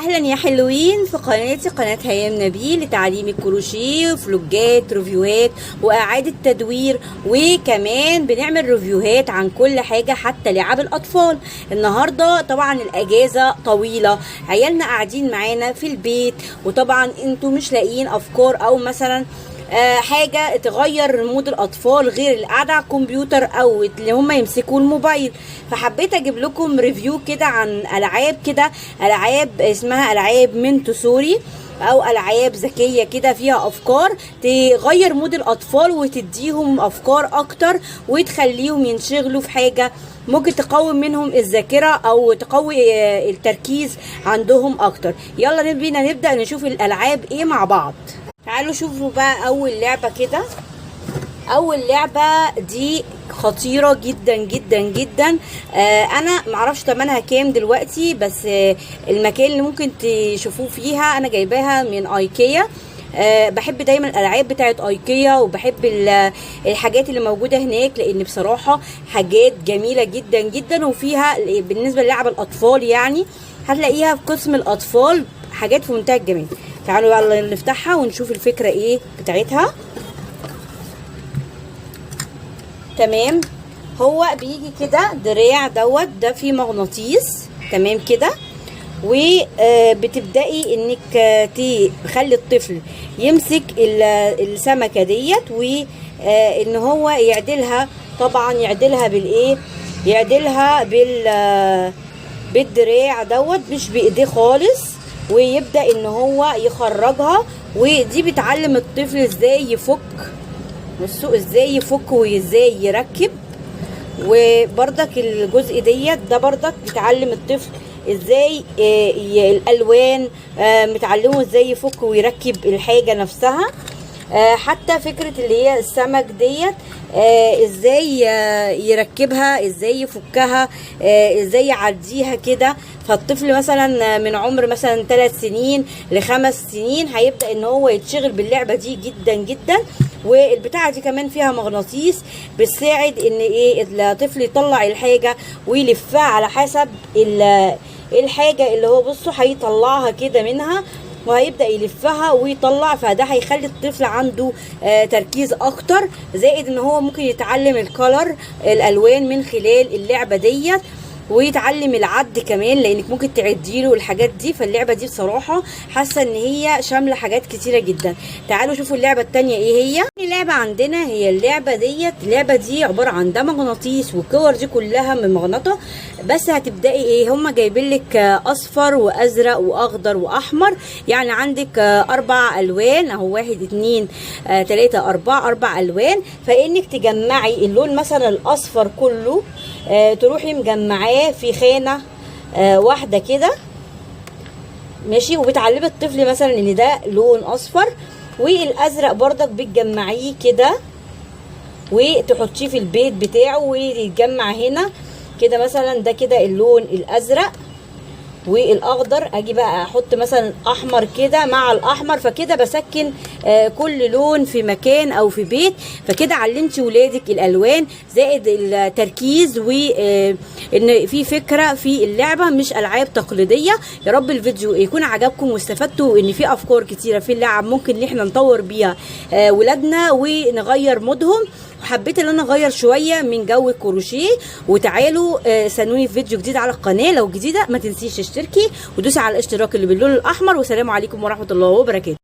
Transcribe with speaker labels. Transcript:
Speaker 1: اهلا يا حلوين في قناتي قناه هيام نبيل لتعليم الكروشيه وفلوجات ريفيوهات واعاده تدوير، وكمان بنعمل ريفيوهات عن كل حاجه حتى لعب الاطفال. النهارده طبعا الاجازه طويله، عيالنا قاعدين معانا في البيت، وطبعا انتوا مش لاقيين افكار او مثلا حاجه تغير مود الاطفال غير اللي قاعده على الكمبيوتر او اللي هم يمسكوا الموبايل. فحبيت اجيب لكم ريفيو كده عن العاب كده، العاب اسمها العاب منتسوري او العاب ذكيه كده فيها افكار تغير مود الاطفال وتديهم افكار اكتر وتخليهم ينشغلوا في حاجه ممكن تقوي منهم الذاكره او تقوي التركيز عندهم اكتر. يلا بينا نبدا نشوف الالعاب ايه مع بعض. تعالوا شوفوا بقى اول لعبه كده. اول لعبه دي خطيره جدا جدا جدا. انا معرفش تمنها كام دلوقتي، بس المكان اللي ممكن تشوفوه فيها انا جايباها من ايكيا. بحب دايما الالعاب بتاعت ايكيا، وبحب الحاجات اللي موجوده هناك لان بصراحه حاجات جميله جدا جدا، وفيها بالنسبه للعب الاطفال يعني هتلاقيها في قسم الاطفال حاجات في منتهى الجمال. تعالوا يلا نفتحها ونشوف الفكره ايه بتاعتها. تمام، هو بيجي كده دراع ده فيه مغناطيس تمام كده، وبتبدأي انك تخلي الطفل يمسك السمكة ديت، وان هو يعدلها. طبعا يعدلها بالايه؟ يعدلها بالدراع مش بايديه خالص، ويبدأ ان هو يخرجها. ودي بتعلم الطفل ازاي يفك، بصوا ازاي يفك وازاي يركب. وبرضك الجزء ده برضك بتعلم الطفل ازاي الالوان، متعلمه ازاي يفك ويركب الحاجه نفسها. حتى فكره اللي هي السمك ديت ازاي يركبها، ازاي يفكها، ازاي يعديها كده. فالطفل مثلا من عمر مثلا 3 سنين ل5 سنين هيبدا ان هو يتشغل باللعبه دي جدا جدا. والبتاعه دي كمان فيها مغناطيس بتساعد ان ايه الطفل يطلع الحاجه ويلفها على حسب الحاجه اللي هو بصوا هيطلعها كده منها، وهيبدأ يلفها ويطلع. فده هيخلي الطفل عنده تركيز اكتر، زائد ان هو ممكن يتعلم الكولر الالوان من خلال اللعبة ديت، ويتعلم العد كمان لانك ممكن تعديله الحاجات دي. فاللعبه دي بصراحه حاسه ان هي شامله حاجات كتيره جدا. تعالوا شوفوا اللعبه التانية ايه هي. اللعبه عندنا هي اللعبه ديت. اللعبه دي عباره عن ده مغناطيس، والكور دي كلها من مغناطه. بس هتبداي ايه، هما جايبين لك اصفر وازرق واخضر واحمر، يعني عندك 4 الوان اهو، 1 2 3 4 الوان. فانك تجمعي اللون مثلا الاصفر كله، تروحي مجمعاه في خانه واحده كده ماشي، وبتعلمي الطفل مثلا ان ده لون اصفر. والازرق برضك بتجمعيه كده وتحطيه في البيت بتاعه ويتجمع هنا كده. مثلا ده كده اللون الازرق، والاخضر اجي بقى احط مثلا احمر كده مع الاحمر، فكده بسكن كل لون في مكان او في بيت. فكده علمتي ولادك الالوان زائد التركيز، وان في فكره في اللعبه مش العاب تقليديه. يا رب الفيديو يكون عجبكم واستفدتوا ان في افكار كتيره في اللعب ممكن ان احنا نطور بيها ولادنا ونغير مودهم. حبيت ان انا اغير شويه من جو الكروشيه. وتعالوا استنوني في فيديو جديد على القناه. لو جديده ما تنسيش تشتركي ودوسي على الاشتراك اللي باللون الاحمر. والسلام عليكم ورحمه الله وبركاته.